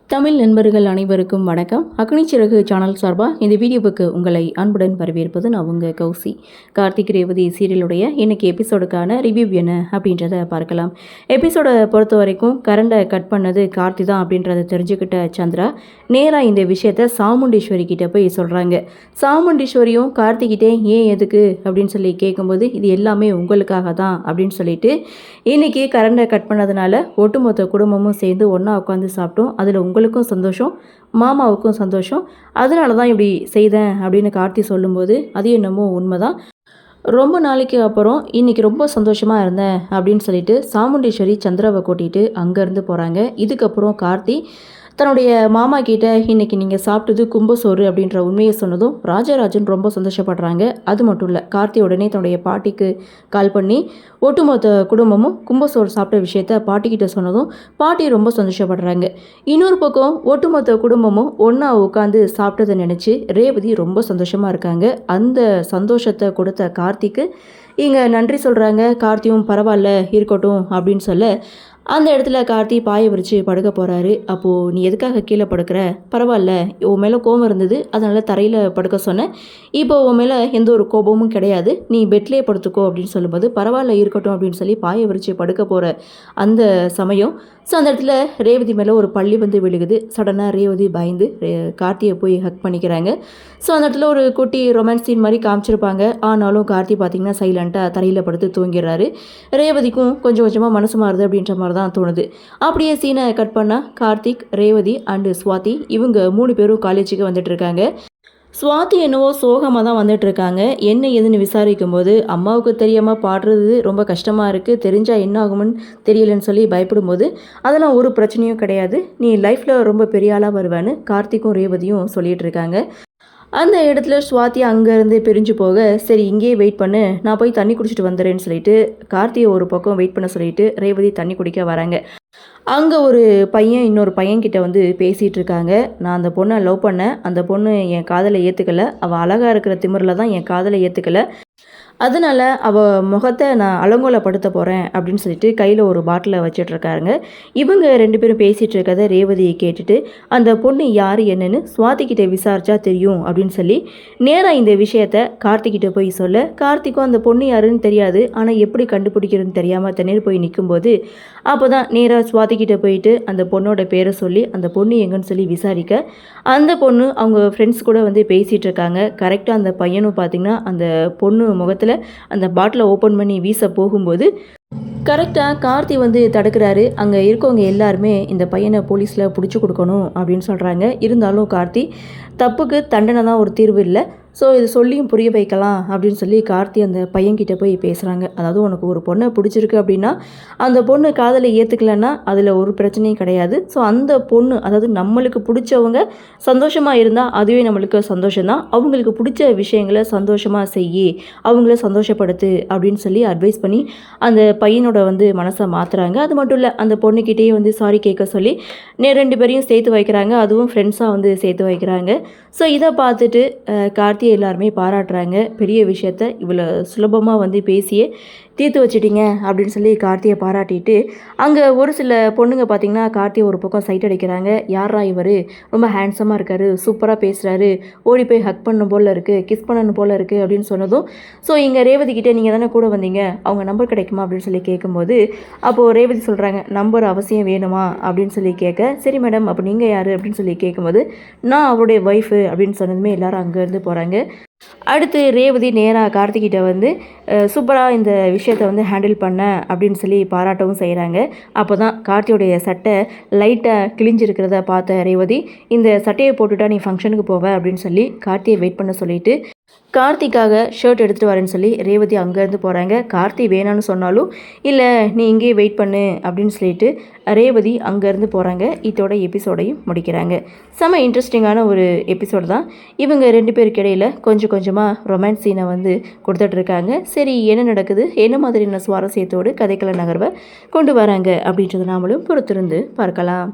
தமிழ் நண்பர்கள் அனைவருக்கும் வணக்கம். அக்னி சிறகு சேனல் சார்பாக இந்த வீடியோவுக்கு உங்களை அன்புடன் வரவேற்பது நான் உங்கள் கௌசி. கார்த்திக் ரேவதி சீரியலுடைய இன்னைக்கு எபிசோடுக்கான ரிவ்யூ என்ன அப்படின்றத பார்க்கலாம். எபிசோடை பொறுத்த வரைக்கும் கரண்டை கட் பண்ணது கார்த்தி தான் அப்படின்றத தெரிஞ்சுக்கிட்ட சந்திரா நேராக இந்த விஷயத்த சாமுண்டீஸ்வரி கிட்ட போய் சொல்கிறாங்க. சாமுண்டீஸ்வரியும் கார்த்திகிட்டே ஏன் எதுக்கு அப்படின்னு சொல்லி கேட்கும்போது இது எல்லாமே உங்களுக்காக தான் அப்படின்னு சொல்லிட்டு இன்னைக்கு கரண்டை கட் பண்ணதுனால ஒட்டுமொத்த குடும்பமும் சேர்ந்து ஒன்றா உட்காந்து சாப்பிட்டோம். அதில் உங்களுக்கும் சந்தோஷம், மாமாவுக்கும் சந்தோஷம், அதனால தான் இப்படி செய்தேன் அப்படின்னு கார்த்தி சொல்லும்போது அது என்னமோ உண்மைதான். ரொம்ப நாளைக்கு அப்புறம் இன்றைக்கி ரொம்ப சந்தோஷமாக இருந்தேன் அப்படின்னு சொல்லிட்டு சாமுண்டீஸ்வரி சந்திராவை கூட்டிகிட்டு அங்கேருந்து போகிறாங்க. இதுக்கப்புறம் கார்த்தி தன்னுடைய மாமா கிட்ட இன்றைக்கி நீங்கள் சாப்பிட்டது கும்பசோறு அப்படின்ற உண்மையை சொன்னதும் ராஜராஜன் ரொம்ப சந்தோஷப்படுறாங்க. அது மட்டும் இல்லை, கார்த்தி உடனே தன்னுடைய பாட்டிக்கு கால் பண்ணி ஒட்டுமொத்த குடும்பமும் கும்பசோறு சாப்பிட்ட விஷயத்த பாட்டிக்கிட்ட சொன்னதும் பாட்டி ரொம்ப சந்தோஷப்படுறாங்க. இன்னொரு பக்கம் ஒட்டுமொத்த குடும்பமும் ஒன்றா உட்காந்து சாப்பிட்டதை நினச்சி ரேவதி ரொம்ப சந்தோஷமாக இருக்காங்க. அந்த சந்தோஷத்தை கொடுத்த கார்த்திக்கு இங்கே நன்றி சொல்கிறாங்க. கார்த்தியும் பரவாயில்ல இருக்கட்டும் அப்படின்னு சொல்ல அந்த இடத்துல கார்த்தி பாயை விரித்து படுக்க போகிறாரு. அப்போது நீ எதுக்காக கீழே படுக்கிற, பரவாயில்ல உன் மேலே கோபம் இருந்தது அதனால் தரையில் படுக்க சொன்னேன், இப்போ உன் மேலே எந்த ஒரு கோபமும் கிடையாது, நீ பெட்லேயே படுத்துக்கோ அப்படின்னு சொல்லும்போது பரவாயில்ல இருக்கட்டும் அப்படின்னு சொல்லி பாயை விரித்து படுக்க போகிற அந்த சமயம் அந்த இடத்துல ரேவதி மேலே ஒரு பள்ளி வந்து விழுகுது. சடனாக ரேவதி பயந்து கார்த்தியை போய் ஹக் பண்ணிக்கிறாங்க. அந்த இடத்துல ஒரு குட்டி ரொமான்ஸ் சீன் மாதிரி காமிச்சிருப்பாங்க. ஆனாலும் கார்த்தி பார்த்திங்கன்னா சைலண்ட்டாக தரையில் படுத்து தூங்கிடுறாரு. ரேவதிக்கும் கொஞ்சம் கொஞ்சமாக மனசு மாறுது அப்படின்ற மாதிரி தான் தோணுது. அப்படியே சீனை கட் பண்ணால் கார்த்திக், ரேவதி அண்டு ஸ்வாதி இவங்க 3 பேரும் காலேஜுக்கு வந்துட்டுருக்காங்க. ஸ்வாதி என்னவோ சோகமாக தான் வந்துட்டுருக்காங்க. என்ன ஏதுன்னு விசாரிக்கும் போது அம்மாவுக்கு தெரியாமல் பாடுறது ரொம்ப கஷ்டமாக இருக்குது, தெரிஞ்சால் என்ன ஆகும்னு தெரியலன்னு சொல்லி பயப்படும்போது அதெல்லாம் ஒரு பிரச்சனையும் கிடையாது, நீ லைஃப்பில் ரொம்ப பெரிய ஆளாக வருவேன்னு கார்த்திக்கும் ரேவதியும் சொல்லிகிட்டு இருக்காங்க. அந்த இடத்துல ஸ்வாதி அங்கேருந்து பிரிஞ்சு போக சரி இங்கேயே வெயிட் பண்ணு, நான் போய் தண்ணி குடிச்சிட்டு வந்துடுறேன்னு சொல்லிட்டு கார்த்தியை ஒரு பக்கம் வெயிட் பண்ண சொல்லிட்டு ரேவதி தண்ணி குடிக்க வராங்க. அங்கே ஒரு பையன் இன்னொரு பையன்கிட்ட வந்து பேசிகிட்டு இருக்காங்க. நான் அந்த பொண்ணை லவ் பண்ணேன், அந்த பொண்ணு என் காதலை ஏற்றுக்கலை, அவள் அழகாக இருக்கிற திமிரில் தான் என் காதலை ஏற்றுக்கலை, அதனால் அவள் முகத்தை நான் அலங்கோலப்படுத்த போகிறேன் அப்படின்னு சொல்லிட்டு கையில் ஒரு பாட்டிலை வச்சிட்ருக்காருங்க. இவங்க 2 பேரும் பேசிகிட்டு இருக்கிறத ரேவதியை கேட்டுட்டு அந்த பொண்ணு யார் என்னன்னு ஸ்வாதிக்கிட்ட விசாரிச்சா தெரியும் அப்படின்னு சொல்லி நேராக இந்த விஷயத்த கார்த்திகிட்ட போய் சொல்ல, கார்த்திக்கும் அந்த பொண்ணு யாருன்னு தெரியாது, ஆனால் எப்படி கண்டுபிடிக்கிறதுன்னு தெரியாமல் தண்ணீர் போய் நிற்கும்போது அப்போ தான் நேராக ஸ்வாதிக்கிட்ட போயிட்டு அந்த பொண்ணோட பேரை சொல்லி அந்த பொண்ணு எங்கன்னு சொல்லி விசாரிக்க அந்த பொண்ணு அவங்க ஃப்ரெண்ட்ஸ் கூட வந்து பேசிகிட்டு இருக்காங்க. கரெக்டாக அந்த பையனும் பார்த்திங்கன்னா அந்த பொண்ணு முகத்தில் அந்த பாட்டிலை ஓப்பன் பண்ணி வீச போகும்போது கரெக்டாக கார்த்தி வந்து தடுக்கிறாரு. அங்கே இருக்கவங்க எல்லாருமே இந்த பையனை போலீஸில் பிடிச்சி கொடுக்கணும் அப்படின்னு சொல்கிறாங்க. இருந்தாலும் கார்த்தி தப்புக்கு தண்டனை தான் ஒரு தீர்வு இல்லை, இது சொல்லியும் புரிய வைக்கலாம் அப்படின்னு சொல்லி கார்த்தி அந்த பையன்கிட்ட போய் பேசுகிறாங்க. அதாவது உனக்கு ஒரு பொண்ணை பிடிச்சிருக்கு அப்படின்னா அந்த பொண்ணு காதலை ஏற்றுக்கலன்னா அதில் ஒரு பிரச்சனையும் கிடையாது. அந்த பொண்ணு அதாவது நம்மளுக்கு பிடிச்சவங்க சந்தோஷமாக இருந்தால் அதுவே நம்மளுக்கு சந்தோஷம்தான், அவங்களுக்கு பிடிச்ச விஷயங்களை சந்தோஷமாக செய்யி, அவங்கள சந்தோஷப்படுத்து அப்படின்னு சொல்லி அட்வைஸ் பண்ணி அந்த பையனோட வந்து மனசை மாற்றுறாங்க. அது மட்டும் இல்லை, அந்த பொண்ணுக்கிட்டேயே வந்து சாரி கேட்க சொல்லி 2 பேரையும் சேர்த்து வைக்கிறாங்க, அதுவும் ஃப்ரெண்ட்ஸாக வந்து சேர்த்து வைக்கிறாங்க. இதை பார்த்துட்டு கார்த்தி எல்லாருமே பாராட்டுறாங்க. பெரிய விஷயத்த இவ்வளோ சுலபமாக வந்து பேசியே தீர்த்து வச்சிட்டிங்க அப்படின்னு சொல்லி கார்த்தியை பாராட்டிட்டு அங்கே ஒரு சில பொண்ணுங்க பார்த்திங்கன்னா கார்த்தியை ஒரு பக்கம் சைட் அடிக்கிறாங்க. யாரா இவர், ரொம்ப ஹேண்ட்ஸமாக இருக்கார், சூப்பராக பேசுகிறாரு, ஓடி போய் ஹக் பண்ணணும் போல் இருக்குது, கிஸ் பண்ணணும் போல் இருக்குது அப்படின்னு சொன்னதும் இங்கே ரேவதி கிட்டே நீங்கள் தானே கூட வந்தீங்க, அவங்க நம்பர் கிடைக்குமா அப்படின்னு சொல்லி கேட்கும்போது அப்போது ரேவதி சொல்கிறாங்க நம்பர் அவசியம் வேணுமா அப்படின்னு சொல்லி கேட்க, சரி மேடம் அப்போ நீங்கள் யார் அப்படின்னு சொல்லி கேட்கும்போது நான் அவருடைய ஒய்ஃபு அப்படின்னு சொன்னதுமே எல்லாரும் அங்கேருந்து போகிறாங்க. அடுத்து ரேவதி நேராக கார்த்திகிட்ட வந்து சூப்பராக இந்த விஷயத்தை வந்து ஹேண்டில் பண்ண அப்படின்னு சொல்லி பாராட்டவும் செய்கிறாங்க. அப்போ தான் கார்த்தியோடைய சட்டை லைட்டாக கிழிஞ்சிருக்கிறத பார்த்த ரேவதி இந்த சட்டையை போட்டுட்டா நீ ஃபங்க்ஷனுக்கு போவ அப்படின்னு சொல்லி கார்த்தியை வெயிட் பண்ண சொல்லிவிட்டு கார்த்திக்காக ஷர்ட் எடுத்துகிட்டு வரேன்னு சொல்லி ரேவதி அங்கேருந்து போகிறாங்க. கார்த்தி வேணான்னு சொன்னாலும் இல்லை நீ இங்கேயே வெயிட் பண்ணு அப்படின்னு சொல்லிட்டு ரேவதி அங்கேருந்து போகிறாங்க. இதோட எபிசோடையும் முடிக்கிறாங்க. செம இன்ட்ரெஸ்டிங்கான ஒரு எபிசோடு தான். இவங்க 2 பேருக்கு இடையில் கொஞ்சம் கொஞ்சமாக ரொமான்ஸ் சீனை வந்து கொடுத்துட்ருக்காங்க. சரி என்ன நடக்குது, என்ன மாதிரியான சுவாரஸ்யத்தோடு கதைக்கள நகர்வை கொண்டு வராங்க அப்படின்றத நாமளும் பொறுத்திருந்து பார்க்கலாம்.